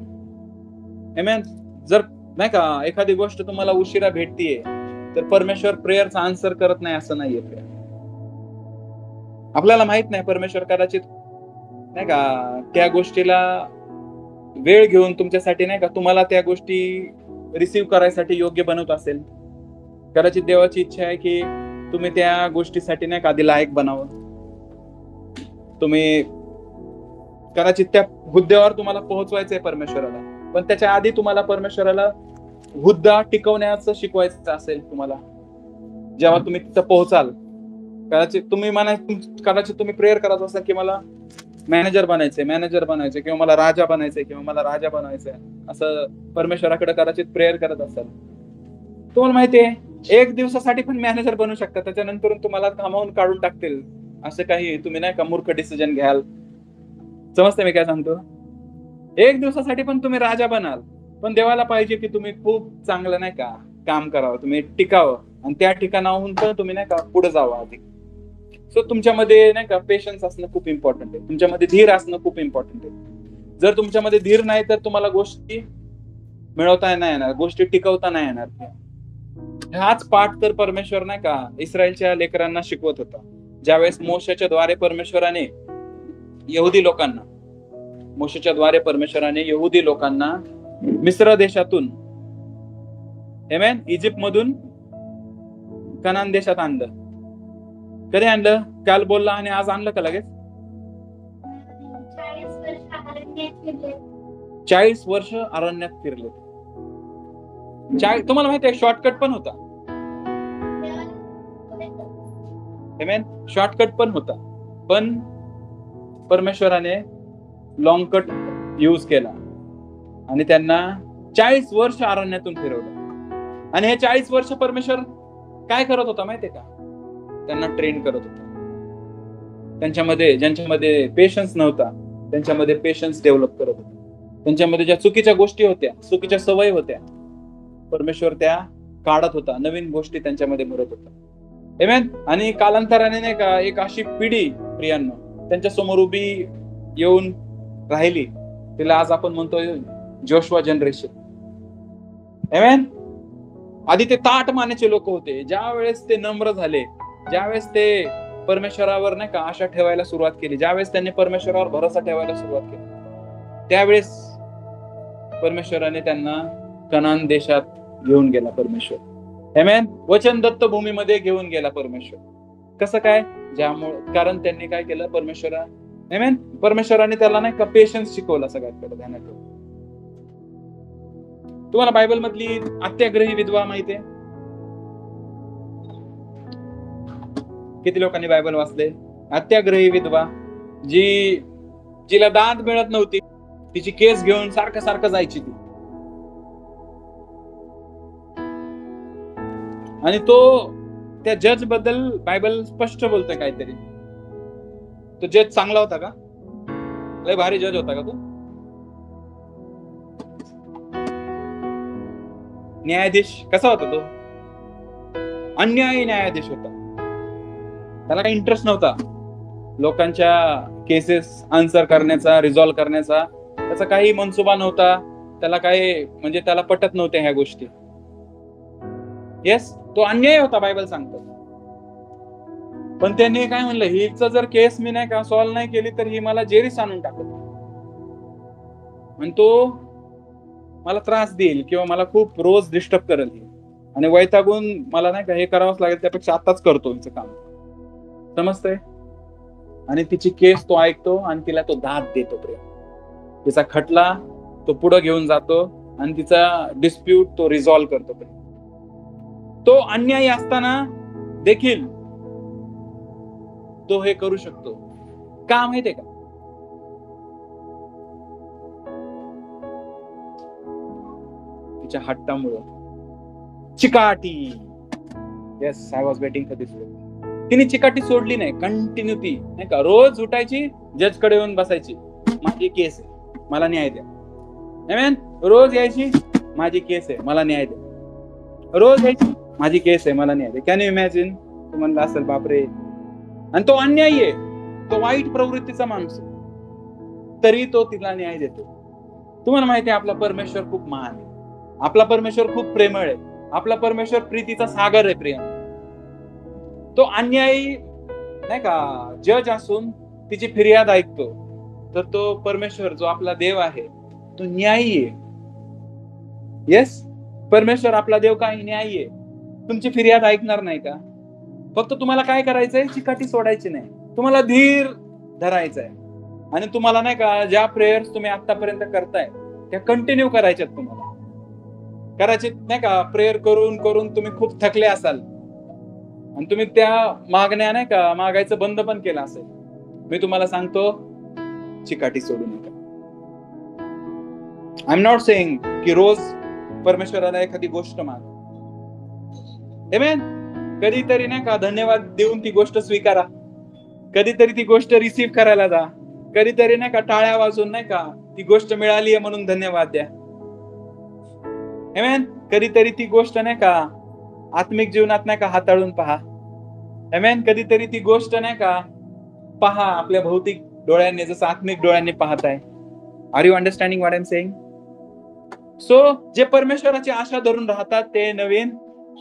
आमेन. जर नाही का एखादी गोष्ट तुम्हाला उशिरा भेटतीये तर परमेश्वर प्रेयरचा आन्सर करत नाही असं नाहीये. आपल्याला माहित नाही, परमेश्वर कदाचित नाही का त्या गोष्टीला वेळ घेऊन तुमच्यासाठी नाही का तुम्हाला त्या गोष्टी रिसीव्ह करायसाठी योग्य बनवत असेल. कदाचित देवाची इच्छा आहे की तुम्ही त्या गोष्टीसाठी नाही का आधी लायक बनावं. तुम्ही कदाचित त्या हुद्द्यावर तुम्हाला पोहोचवायचंय परमेश्वराला, पण त्याच्या आधी तुम्हाला परमेश्वराला हुद्दा टिकवण्याचं शिकवायचं असेल तुम्हाला. जेव्हा तुम्ही तिथं पोहोचाल, कदाचित तुम्ही प्रेयर करत असाल की मला मॅनेजर बनायचंय किंवा मला राजा बनायचंय किंवा मला राजा बनायचंय, असं परमेश्वराकडे कदाचित प्रेयर करत असाल. तुम्हाला माहितीये एक दिवसासाठी पण मॅनेजर बनू शकता, त्याच्यानंतर तुम्हाला कामावून काढून टाकतील. असं काही तुम्ही नाही का मूर्ख डिसिजन घ्याल. समजते मी काय सांगतो? एक दिवसासाठी पण तुम्ही राजा बनाल, पण देवाला पाहिजे की तुम्ही खूप चांगलं नाही का काम करावं, तुम्ही टिकावं आणि त्या ठिकाणाहून पण तुम्ही नाही का पुढे जावं अधिक. सो तुमच्यामध्ये नाही का पेशन्स असणं खूप इम्पॉर्टंट आहे, तुमच्यामध्ये धीर असणं खूप इम्पॉर्टंट आहे. जर तुमच्यामध्ये धीर नाही तर तुम्हाला गोष्टी मिळवता नाही येणार, गोष्टी टिकवता नाही येणार. हाच पाठ तर परमेश्वर नाही का इस्रायलच्या लेकरांना शिकवत होता. ज्यावेळेस मोशेच्या द्वारे परमेश्वराने यहुदी लोकांना मिस्र देशातून आमेन इजिप्त मधून कनान देशात आणलं. कधी आणलं? काल बोलला आणि आज आणलं का लगेच? 40 वर्ष अरण्यात फिरले. तुम्हाला माहिती आहे शॉर्टकट पण होता. आमेन, शॉर्टकट पण होता, पण परमेश्वराने लॉंग कट यूज केला आणि त्यांना 40 वर्ष अरण्यातून फिरवलं. आणि हे 40 वर्ष परमेश्वर काय करत होता माहितीये का? त्यांना ट्रेन करत होता. ज्यांच्यामध्ये पेशन्स नव्हता त्यांच्यामध्ये पेशन्स डेव्हलप करत होता. त्यांच्यामध्ये ज्या चुकीच्या गोष्टी होत्या, चुकीच्या सवयी होत्या, परमेश्वर त्या काढत होता, नवीन गोष्टी त्यांच्यामध्ये भरत होता. आमेन. आणि कालांतराने नाही का एक अशी पिढी प्रियांनो त्यांच्या समोर उभी येऊन राहिली, तिला आज आपण म्हणतोय जोशुआ जनरेशन. आमेन. आधी ते ताठ मानेचे लोक होते, ज्या वेळेस ते नम्र झाले, ज्यावेळेस ते परमेश्वरावर नाही का आशा ठेवायला सुरुवात केली, ज्यावेळेस त्यांनी परमेश्वरावर भरोसा ठेवायला सुरुवात केली, त्यावेळेस परमेश्वराने त्यांना कनान देशात घेऊन गेला परमेश्वर. आमेन. वचन दत्त भूमीमध्ये घेऊन गेला परमेश्वर. कसं काय? कारण त्यांनी काय केलं? आमेन, परमेश्वराने त्याला नाही का पेशन्स शिकवला. सगळ्यात पहिलं ध्यानात ठेवा. तुम्हाला बायबल मधली अत्याग्रही विधवा माहितीये? किती लोकांनी बायबल वाचले? अत्याग्रही विधवा, जिला दाद मिळत नव्हती, तिची केस घेऊन सारखं जायची ती. आणि त्या जज बद्दल बायबल स्पष्ट बोलतोय काहीतरी. तो जज चांगला होता का? लय भारी जज होता का तो? न्यायाधीश कसा होता तो? अन्यायी न्यायाधीश होता. त्याला काही इंटरेस्ट नव्हता लोकांच्या केसेस आन्सर करण्याचा, रिझॉल्व्ह करण्याचा. त्याचा काही मनसुबा नव्हता. त्याला काही म्हणजे त्याला पटत नव्हत्या ह्या गोष्टी. येस, तो अन्याय होता बायबल सांगतो. पण त्यांनी काय म्हणलं, हिचं जर केस मी नाही का सॉल्व्ह नाही केली तर ही मला जेरीस आणून टाकत आणि तो मला त्रास देईल किंवा मला खूप रोज डिस्टर्ब करेल आणि वैतागून मला नाही का हे करावंच लागेल, त्यापेक्षा आताच करतो हिचं काम. समजतंय? आणि तिची केस तो ऐकतो आणि तिला तो दाद देतो. प्रेम तिचा खटला तो पुढे घेऊन जातो आणि तिचा डिस्प्यूट तो रिझॉल्व्ह करतो. तो अन्यायी असताना देखील तो हे करू शकतो. का माहितीये का? तिच्या हट्टामुळं. चिकाटी. Yes, I was waiting for this. तिने चिकाटी सोडली नाही, कंटिन्यू ती नाही का रोज उठायची, जज कडे येऊन बसायची, माझी केस आहे मला न्याय द्या. आमेन. रोज यायची, माझी केस आहे मला न्याय द्या. रोज यायची, माझी केस आहे मला न्याय द्या. Can you imagine? तू म्हणला असेल बापरे. आणि तो अन्यायी आहे, तो वाईट प्रवृत्तीचा माणूस आहे, तरी तो तिला न्याय देतो. तुम्हाला माहिती आहे आपला परमेश्वर खूप महान आहे, आपला परमेश्वर खूप प्रेमळ आहे, आपला परमेश्वर प्रीतीचा सागर आहे. प्रिय, तो अन्यायी नाही का जज असून तिची फिर्याद ऐकतो, तर तो परमेश्वर जो आपला देव आहे तो न्यायी आहे. येस, परमेश्वर आपला देव काही न्यायी आहे. तुमची फिर्याद ऐकणार नाही का? फक्त तुम्हाला काय करायचंय? चिकाटी सोडायची नाही, तुम्हाला धीर धरायचा आहे. आणि तुम्हाला नाही का ज्या प्रेयर्स तुम्ही आतापर्यंत करताय त्या कंटिन्यू करायच्यात. तुम्हाला करायचे नाही का? प्रेयर करून करून तुम्ही खूप थकले असाल आणि तुम्ही त्या मागण्या नाही का मागायचं बंद पण केलं असेल. मी तुम्हाला सांगतो, चिकाटी सोडू नका. आय एम नॉट सेइंग की रोज परमेश्वराला एखादी गोष्ट माग. आमेन. कधीतरी नाही का धन्यवाद देऊन ती गोष्ट स्वीकारा. कधीतरी ती गोष्ट रिसीव्ह करायला जा. कधीतरी नाही का टाळ्या वाजून नाही का ती गोष्ट मिळाली आहे म्हणून धन्यवाद द्या. आमेन. कधीतरी ती गोष्ट नाही का आत्मिक जीवनात नाही का हाताळून पहा. आमेन. कधीतरी ती गोष्ट नाही का पहा आपल्या भौतिक डोळ्यांनी जसं आत्मिक डोळ्यांनी पाहताय. Are you understanding what I am saying? So जे परमेश्वराची आशा धरून राहतात ते नवीन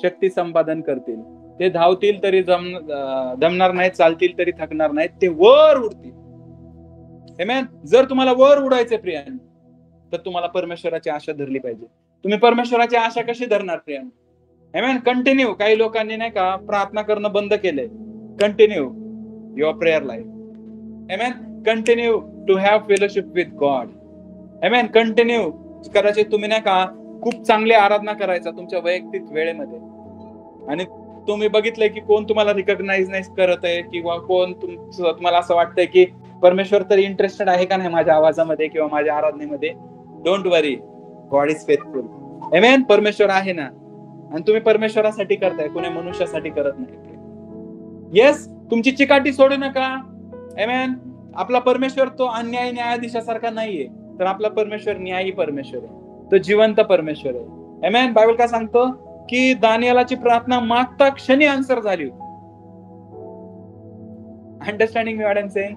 शक्ती संपादन करतील. ते धावतील तरी दमणार नाहीत, चालतील तरी थकणार नाहीत, ते वर उडतील. आमेन. जर तुम्हाला वर उडायचे प्रियान तर तुम्हाला परमेश्वराची आशा धरली पाहिजे. तुम्ही परमेश्वराची आशा कशी धरणार प्रियान? आमेन. कंटिन्यू. काही लोकांनी नाही का प्रार्थना करणं बंद केलंय. Continue your prayer life. Amen. Continue to have fellowship with God. Amen. Continue. कदाचित तुम्ही नाही का खूप चांगली आराधना करायचा तुमच्या वैयक्तिक वेळेमध्ये आणि तुम्ही बघितलंय की कोण तुम्हाला रिकॉग्नाइज नाही करत आहे किंवा कोण तुम्हाला असं वाटतंय की परमेश्वर तरी इंटरेस्टेड आहे का नाही माझ्या आवाजामध्ये किंवा माझ्या आराधनेमध्ये. Don't worry, God is faithful. Amen. परमेश्वर आहे ना आणि तुम्ही परमेश्वरासाठी करताय, कोणी मनुष्यासाठी करत नाही. येस. तुमची चिकाटी सोडू नका. आमेन. आपला परमेश्वर तो अन्यायी न्यायाधीशासारखा नाहीये, तर आपला परमेश्वर न्यायी परमेश्वर आहे. तो जिवंत परमेश्वर आहे. आमेन. बायबल काय सांगतो की दानियेलाची प्रार्थना मागता क्षणी आन्सर झाली होती. Understanding me what I am saying?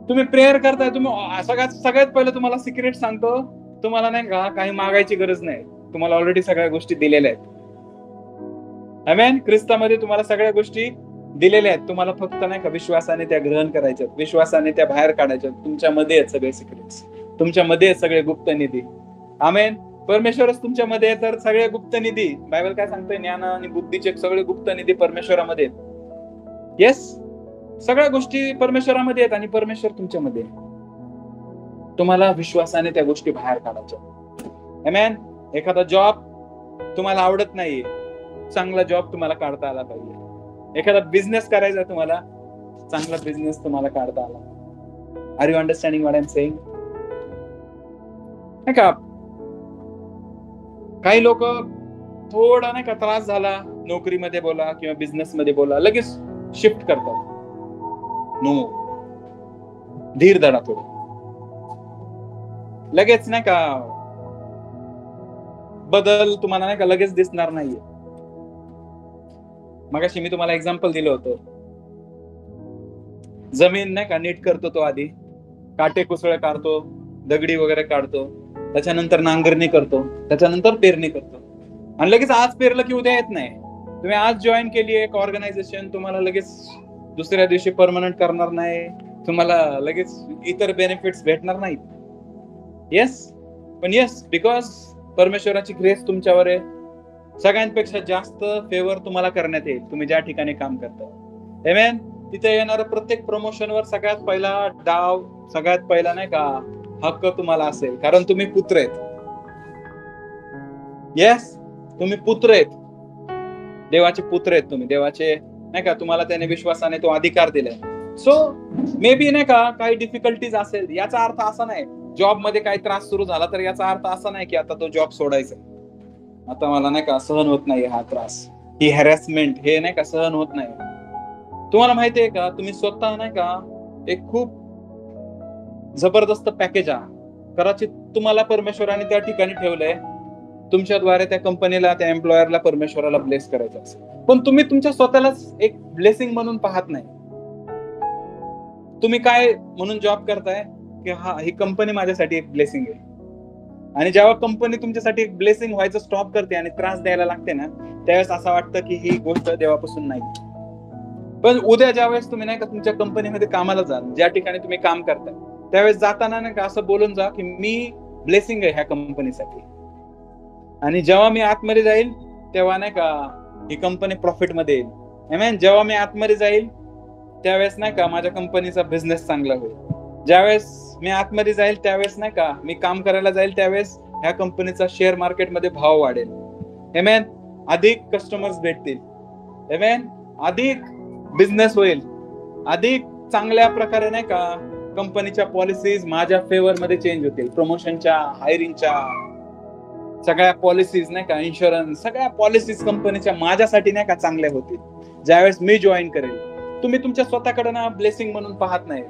तुम्ही प्रेयर करताय, तुम्ही सगळ्यात पहिले तुम्हाला सिक्रेट सांगतो, तुम्हाला नाही का काही मागायची गरज नाही. तुम्हाला ऑलरेडी सगळ्या गोष्टी दिलेल्या आहेत. आमेन. ख्रिस्तामध्ये तुम्हाला सगळ्या गोष्टी दिलेल्या आहेत. तुम्हाला फक्त नाही का विश्वासाने त्या ग्रहण करायच्या, विश्वासाने त्या बाहेर काढायच्या. तुमच्यामध्ये आहेत सगळे सिक्रेट्स, तुमच्यामध्ये आहेत सगळे गुप्त निधी. आमेन. परमेश्वरच तुमच्यामध्ये आहे तर सगळे गुप्त निधी. बायबल काय सांगतोय? ज्ञान आणि बुद्धीचे सगळे गुप्त निधी परमेश्वरामध्ये आहेत. येस. सगळ्या गोष्टी परमेश्वरामध्ये आहेत आणि परमेश्वर तुमच्यामध्ये. तुम्हाला विश्वासाने त्या गोष्टी बाहेर काढायच्या. आमेन. एखादा जॉब तुम्हाला आवडत नाहीये, चांगला जॉब तुम्हाला काढता आला पाहिजे. एखादा बिझनेस करायचा तुम्हाला, चांगला बिझनेस तुम्हाला काढता आला. Are you understanding what I am saying? नाही का काही लोक थोडा नाही का त्रास झाला नोकरीमध्ये बोला किंवा बिझनेस मध्ये बोला लगेच शिफ्ट करतात. नो, धीर धरा थोडं. लगेच नाही का बदल तुम्हाला नाही का लगेच दिसणार नाहीये. मगाशी मी तुम्हाला एक्झाम्पल दिलं होतं. जमीन नाही का नीट करतो तो आधी, काटे कुसळे काढतो, दगडी वगैरे काढतो, त्याच्यानंतर नांगरणी करतो, त्याच्यानंतर पेरणी करतो. आणि लगेच आज पेरलं की उद्या येत नाही. तुम्ही आज जॉईन केली एक ऑर्गनायझेशन, तुम्हाला लगेच दुसऱ्या दिवशी परमनंट करणार नाही, तुम्हाला लगेच इतर बेनिफिट्स भेटणार नाहीत. येस. पण येस, बिकॉज परमेश्वराची ग्रेस तुमच्यावर आहे. सगळ्यांपेक्षा जास्त फेवर तुम्हाला करण्यात येईल तुम्ही ज्या ठिकाणी काम करता. आमेन. तिथे येणारं प्रत्येक प्रमोशनवर सगळ्यात पहिला डाव, सगळ्यात पहिला नाही का हक्क तुम्हाला असेल, कारण तुम्ही पुत्र आहेत. येस. तुम्ही पुत्र आहेत, देवाचे पुत्र आहेत तुम्ही. देवाचे नाही का तुम्हाला त्याने विश्वासाने तो अधिकार दिलाय. सो मे बी नाही का काही डिफिकल्टीज असेल. याचा अर्थ असा नाही जॉब मध्ये काही त्रास सुरू झाला तर याचा अर्थ असा नाही की आता तो जॉब सोडायचा, आता मला नाही का सहन होत नाही हा त्रास, ही हॅरॅसमेंट, हे नाही का सहन होत नाही. तुम्हाला माहितीये का तुम्ही स्वतः नाही का एक खूप जबरदस्त पॅकेज आहे. कदाचित तुम्हाला परमेश्वराने त्या ठिकाणी ठेवलंय, तुमच्याद्वारे त्या कंपनीला, त्या एम्प्लॉयरला परमेश्वराला ब्लेस करायचं असेल, पण तुम्ही तुमच्या स्वतःलाच एक ब्लेसिंग म्हणून पाहत नाही. तुम्ही काय म्हणून जॉब करताय की ही कंपनी माझ्यासाठी एक ब्लेसिंग आहे. आणि जेव्हा कंपनी तुमच्यासाठी एक ब्लेसिंग व्हायचं स्टॉप करते आणि त्रास द्यायला लागते ना, त्यावेळेस असं वाटतं की ही गोष्ट देवापासून नाही. पण उद्या ज्यावेळेस तुम्ही नाही का तुमच्या कंपनीमध्ये कामाला जाल, ज्या ठिकाणी तुम्ही काम करताय, त्यावेळेस जाताना नाही का असं बोलून जा की मी ब्लेसिंग आहे ह्या कंपनीसाठी. आणि जेव्हा मी आतमध्ये जाईल तेव्हा नाही का ही कंपनी प्रॉफिट मध्ये येईल. आमेन. जेव्हा मी आतमध्ये जाईल त्यावेळेस नाही का माझ्या कंपनीचा बिझनेस चांगला होईल. ज्यावेळेस मी आतमध्ये जाईल त्यावेळेस नाही का मी काम करायला जाईल त्यावेळेस ह्या कंपनीचा शेअर मार्केटमध्ये भाव वाढेल. आमेन. अधिक कस्टमर्स भेटतील. आमेन. अधिक बिझनेस होईल, अधिक चांगल्या प्रकारे नाही का कंपनीच्या पॉलिसीज माझ्या फेवर मध्ये चेंज होतील. प्रमोशनच्या, हायरिंगच्या, सगळ्या पॉलिसीज नाही का, इन्शुरन्स, सगळ्या पॉलिसीज कंपनीच्या माझ्यासाठी नाही का चांगल्या होतील ज्यावेळेस मी जॉईन करेल. तुम्ही तुमच्या स्वतःकडे ना ब्लेसिंग म्हणून पाहत नाही.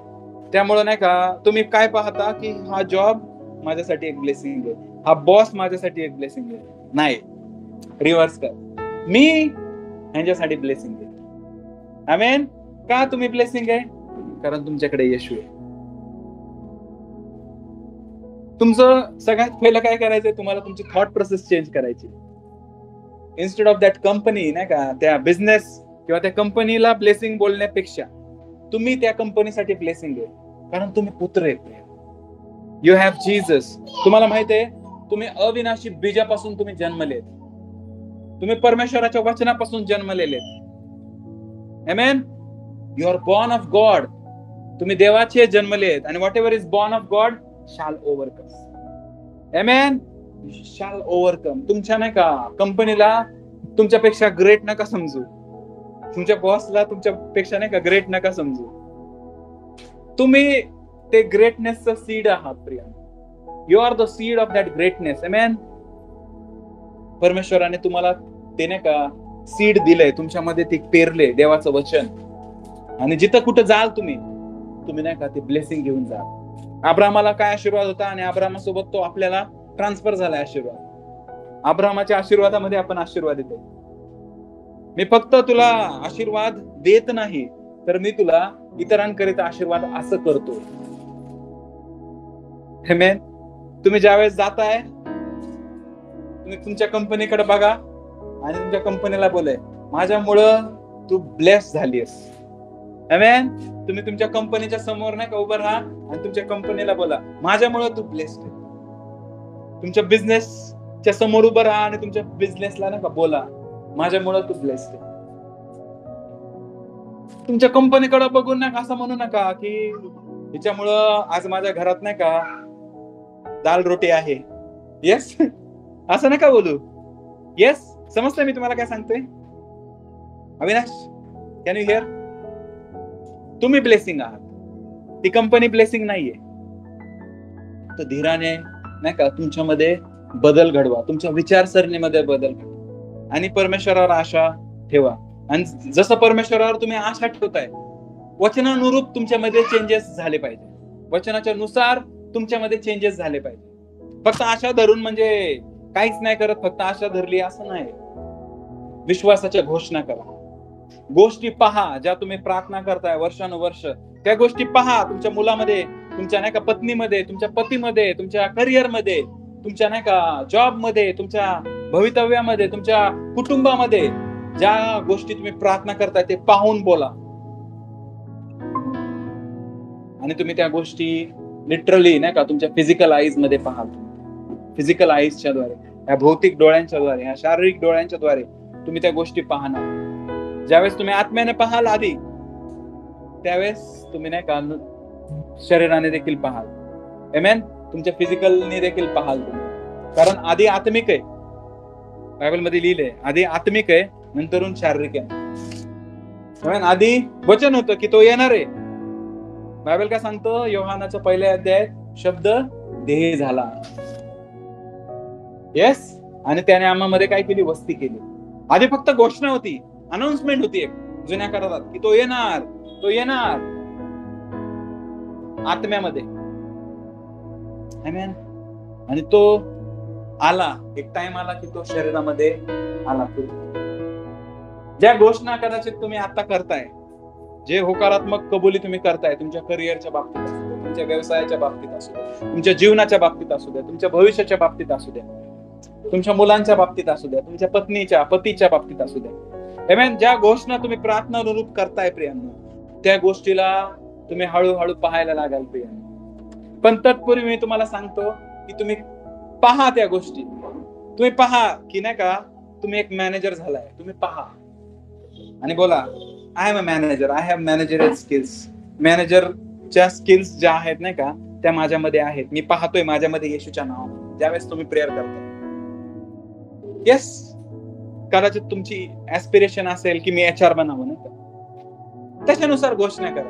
त्यामुळे नाही का तुम्ही काय पाहता की हा जॉब माझ्यासाठी एक ब्लेसिंग आहे, हा बॉस माझ्यासाठी एक ब्लेसिंग आहे. नाही, रिव्हर्स कर, मी ह्यांच्यासाठी ब्लेसिंग आहे. आमेन. का तुम्ही ब्लेसिंग आहे? कारण तुमच्याकडे येशू आहे. तुमचं सगळ्यात पहिलं काय करायचंय, तुम्हाला तुमची थॉट प्रोसेस चेंज करायची. इन्स्टेड ऑफ दॅट कंपनी नाही का, त्या बिझनेस किंवा त्या कंपनीला ब्लेसिंग बोलण्यापेक्षा तुम्ही त्या कंपनीसाठी ब्लेसिंग आहे, कारण तुम्ही पुत्र आहेत. You have Jesus. तुम्हाला माहित आहे, तुम्ही अविनाशी बीजापासून तुम्ही जन्मलेत. तुम्ही परमेश्वराच्या वचनापासून जन्मलेले. Amen. You are born of God. तुम्ही देवाचे जन्मलेत आणि whatever is born of God shall overcome. Amen. Shall overcome. तुमच्या नाही का कंपनीला तुमच्यापेक्षा ग्रेट नका समजू. तुमच्या बॉसला तुमच्यापेक्षा नाही का ग्रेट नका समजू. तुम्ही ते ग्रेटनेसचं सीड आहात प्रिया. You are the seed of that greatness. Amen. परमेश्वराने तुम्हाला ते नाही का सीड दिलंय, तुमच्यामध्ये ते पेरले देवाचं वचन. आणि जिथं कुठं जाल तुम्ही नाही का ते ब्लेसिंग घेऊन जाल. अब्राहमाला काय आशीर्वाद होता आणि अब्राहमासोबत तो आपल्याला ट्रान्सफर झालाय आशीर्वाद. अब्राहमाच्या आशीर्वादामध्ये आपण आशीर्वाद येतो. मी फक्त तुला आशीर्वाद देत नाही, तर मी तुला इतरांकरिता आशीर्वाद असं करतो. आमेन. तुम्ही ज्यावेळेस जाताय, तुम्ही तुमच्या कंपनीकडे बघा आणि तुमच्या कंपनीला बोलाय, माझ्यामुळं तू ब्लेस झालीस. आमेन. तुम्ही तुमच्या कंपनीच्या समोर नाही का उभं राहा आणि तुमच्या कंपनीला बोला, माझ्यामुळं तू ब्लेस्ड आहे. तुमच्या बिझनेसच्या समोर उभं राहा आणि तुमच्या बिझनेसला नाही का बोला, माझ्यामुळं तू ब्लेस्ड आहे. तुमच्या कंपनीकडे बघून नाही का असं म्हणू नका की हिच्यामुळं आज माझ्या घरात नाही का दाल रोटी आहे. येस, असं नका बोलू. येस, समजतंय मी तुम्हाला काय सांगतोय? Avinash, can you here? तुम्ही ब्लेसिंग आहात, ती कंपनी ब्लेसिंग नाहीये. तर धीराने नाही का तुमच्यामध्ये बदल घडवा, तुमच्या विचारसरणीमध्ये बदल घडवा आणि परमेश्वरावर आशा ठेवा. आणि जसं परमेश्वरावर तुम्ही आशा ठेवताय, वचनानुरूप तुमच्यामध्ये चेंजेस झाले पाहिजे. वचनाच्या नुसार तुमच्यामध्ये चेंजेस झाले पाहिजे. फक्त आशा धरून म्हणजे काहीच नाही करत, फक्त आशा धरली असं नाही. विश्वासाच्या घोषणा करा. गोष्टी पहा ज्या तुम्ही प्रार्थना करताय वर्षानुवर्ष, त्या गोष्टी पहा तुमच्या मुलामध्ये, तुमच्या नाही का पत्नीमध्ये, तुमच्या पतीमध्ये, तुमच्या करिअरमध्ये, तुमच्या नाही का जॉब मध्ये, तुमच्या भवितव्यामध्ये, तुमच्या कुटुंबामध्ये. ज्या गोष्टी तुम्ही प्रार्थना करताय ते पाहून बोला. आणि तुम्ही त्या गोष्टी लिटरली नाही का तुमच्या फिजिकल आईज मध्ये पाहाल. फिजिकल आईजच्या द्वारे, या भौतिक डोळ्यांच्या द्वारे, या शारीरिक डोळ्यांच्या द्वारे तुम्ही त्या गोष्टी पाहणार. ज्यावेळेस तुम्ही आत्म्याने पाहाल आधी, त्यावेळेस तुम्ही नाही का शरीराने देखील पाहाल. आमेन. तुमच्या फिजिकलने देखील पाहाल तुम्ही. कारण आधी आत्मिक आहे, बायबल मध्ये लिहिलंय, आधी आत्मिक आहे नंतरून शारीरिक आहे. आधी वचन होतं की तो येणार आहे. बायबल काय सांगतो? योहानाच्या पहिल्या अध्यायात शब्द देह झाला. येस. आणि त्याने आम्हामध्ये काय केली? वस्ती केली. आधी फक्त घोषणा होती, अनाउन्समेंट होती एक जुन्या करारात की तो येणार, तो येणार आत्म्यामध्ये. आमेन. आणि तो आला, एक टाइम आला की तो शरीरामध्ये आला. ज्या घोषणा कदाचित तुम्ही आता करताय, जे होकारात्मक कबुली तुम्ही करताय, तुमच्या करिअरच्या बाबतीत असू द्या, तुमच्या व्यवसायाच्या बाबतीत असू द्या, तुमच्या जीवनाच्या बाबतीत असू द्या, तुमच्या भविष्याच्या बाबतीत असू द्या, तुमच्या मुलांच्या बाबतीत असू द्या, तुमच्या पत्नीच्या पतीच्या बाबतीत असू द्या. आमेन. ज्या घोषणा तुम्ही प्रार्थनानुरूप करताय प्रियांनो, त्या गोष्टीला तुम्ही हळूहळू पाहायला लागाल प्रियांनो. पण तत्पूर्वी मी तुम्हाला सांगतो की तुम्ही पहा त्या गोष्टी. तुम्ही पहा की नाही का तुम्ही एक मॅनेजर झालाय. तुम्ही पहा आणि बोला, I am a manager, I have managerial skills. मॅनेजरच्या स्किल्स ज्या आहेत नाही का त्या माझ्यामध्ये आहेत. मी पाहतोय माझ्यामध्ये येशूच्या नावामध्ये. ज्यावेळेस तुम्ही प्रेयर करताय, येस, कदाचित तुमची ऍस्पिरेशन असेल की मी HR बनावं नाही का, त्याच्यानुसार घोषणा करा.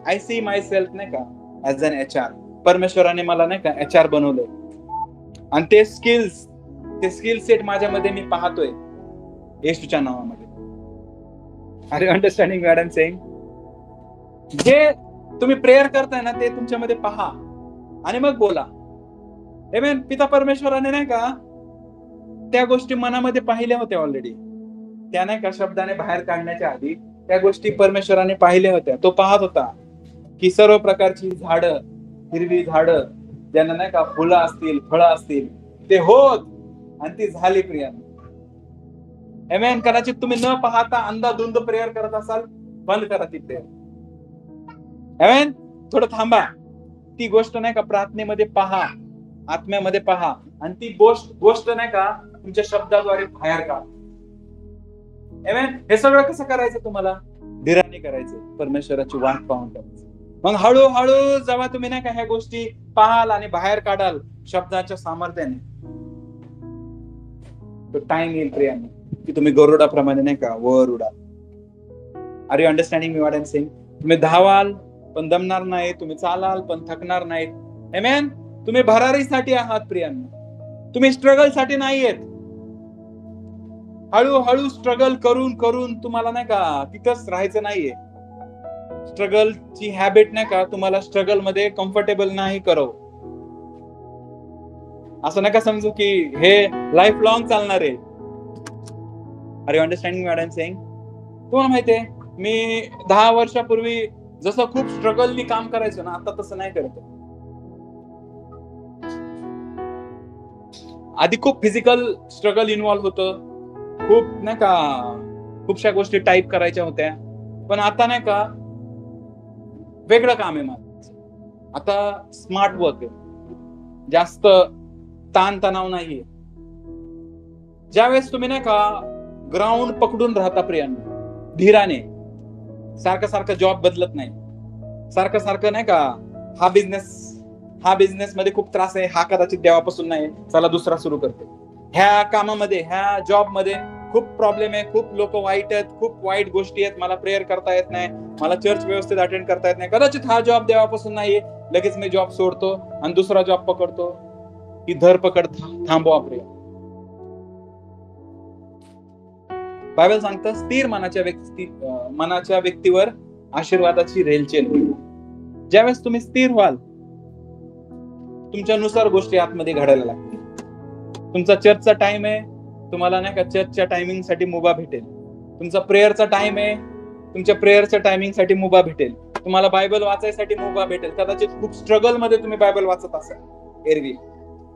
आय सी माय सेल्फ नाही का ऍज अन HR. परमेश्वराने मला नाही का HR बनवलंय, आणि ते स्किल सेट माझ्यामध्ये मी पाहतोय येशूच्या नावामध्ये. Are you understanding what I am saying? जे तुम्ही प्रेयर करताय ना ते तुमच्यामध्ये पहा आणि मग बोला. आमेन. पिता परमेश्वराने नाही का त्या गोष्टी मनामध्ये पाहिल्या होत्या ऑलरेडी. त्या नाही का शब्दाने बाहेर काढण्याच्या आधी त्या गोष्टी परमेश्वराने पाहिल्या होत्या. तो पाहत होता की सर्व प्रकारची झाडं, हिरवी झाडं, ज्यांना नाही का फुलं असतील, फळं असतील, ते होत, आणि ती झाली प्रियांनो. आमेन. कदाचित तुम्ही न पाहता अंधाधुंद प्रेयर करत असाल, बंद करा ती प्रेयर. आमेन. थोडं थांबा, ती गोष्ट नाही का प्रार्थनेमध्ये पहा, आत्म्यामध्ये पहा, आणि ती गोष्ट नाही का तुमच्या शब्दाद्वारे बाहेर काढा. आमेन. हे सगळं कसं करायचं? तुम्हाला धीराने करायचं, परमेश्वराची वाट पाहून करायचं. मग हळूहळू जेव्हा तुम्ही नाही का ह्या गोष्टी पाहाल आणि बाहेर काढाल शब्दाच्या सामर्थ्याने, तो टाइम येईल प्रियांनो की तुम्ही गरुडाप्रमाणे नाही का वर उडा. Are you understanding me what I am saying? तुम्ही धावाल पण दमणार नाही, तुम्ही चालाल पण थकणार नाही. आमेन. तुम्ही भरारीसाठी आहात प्रियांनो, तुम्ही स्ट्रगल साठी नाहीयेत. हळूहळू स्ट्रगल करून करून तुम्हाला नाही का तिथंच राहायचं नाहीये. स्ट्रगलची हॅबिट नाही का तुम्हाला स्ट्रगल मध्ये कम्फर्टेबल नाही करव. असं नका समजू की हे लाईफ लॉंग चालणार आहे. Are you understanding what I am saying? तुम्हाला माहितीये मी 10 वर्षापूर्वी जसं खूप स्ट्रगलनी काम करायचो ना, आता तसं नाही करत. आधी खूप फिजिकल स्ट्रगल इन्व्हॉल्व होतं, खूप नाही का खूपशा गोष्टी टाईप करायच्या होत्या, पण आता नाही का वेगळं काम आहे माझं. आता स्मार्ट वर्क आहे, जास्त ताण तणाव नाहीये. ज्यावेळेस तुम्ही नाही का ग्राउंड पकडून राहता प्रियांनो, धीराने, सारखं जॉब बदलत नाही, सारखं नाही का हा बिझनेस मध्ये खूप त्रास आहे, हा कदाचित देवापासून नाही, चला दुसरा सुरू करते. ह्या कामामध्ये, ह्या जॉब मध्ये खूप प्रॉब्लेम आहे, खूप लोक वाईट आहेत, खूप वाईट गोष्टी आहेत, मला प्रेयर करता येत नाही, मला चर्च व्यवस्थित अटेंड करता येत नाही, कदाचित हा जॉब देवापासून नाहीये, लगेच मी जॉब सोडतो आणि दुसरा जॉब पकडतो. ही धरपकड थांबवा प्रिय. बायबल सांगतं स्थिर मनाच्या व्यक्तीवर आशीर्वादाची रेलचेल होईल. ज्यावेळेस तुम्ही स्थिर व्हाल, तुमच्यानुसार गोष्टी आतमध्ये घडायला लागतील. तुमचा चर्चचा टाइम आहे, तुम्हाला नाही का चर्चच्या टायमिंग साठी मुभा भेटेल. तुमचा प्रेयरचा टाइम आहे, तुमच्या प्रेयरच्या टायमिंग साठी मुभा भेटेल. तुम्हाला बायबल वाचायसाठी मुभा भेटेल. कदाचित खूप स्ट्रगल मध्ये तुम्ही बायबल वाचत असाल एरवी,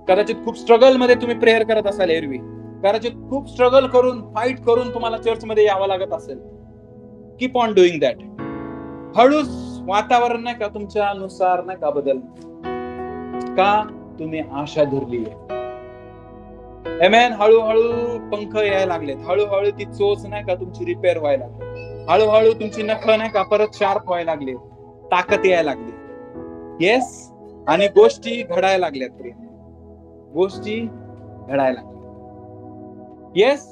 कदाचित खूप स्ट्रगल मध्ये तुम्ही प्रेयर करत असाल एरवी, कदाचित खूप स्ट्रगल करून, फाईट करून तुम्हाला चर्च मध्ये यावं लागत असेल. Keep on doing that. हळूच वातावरण नाही का तुमच्या नुसार नाही का बदल, का तुम्ही आशा धरली आहे. आमेन. हळूहळू पंख यायला लागलेत, हळूहळू ती चोच नाही का तुमची रिपेअर व्हायला लागली, हळूहळू तुमची नख नाही का परत शार्प व्हायला लागली, ताकद यायला लागली. येस. आणि गोष्टी घडायला लागल्यात, गोष्टी घडायला लागल्या. येस.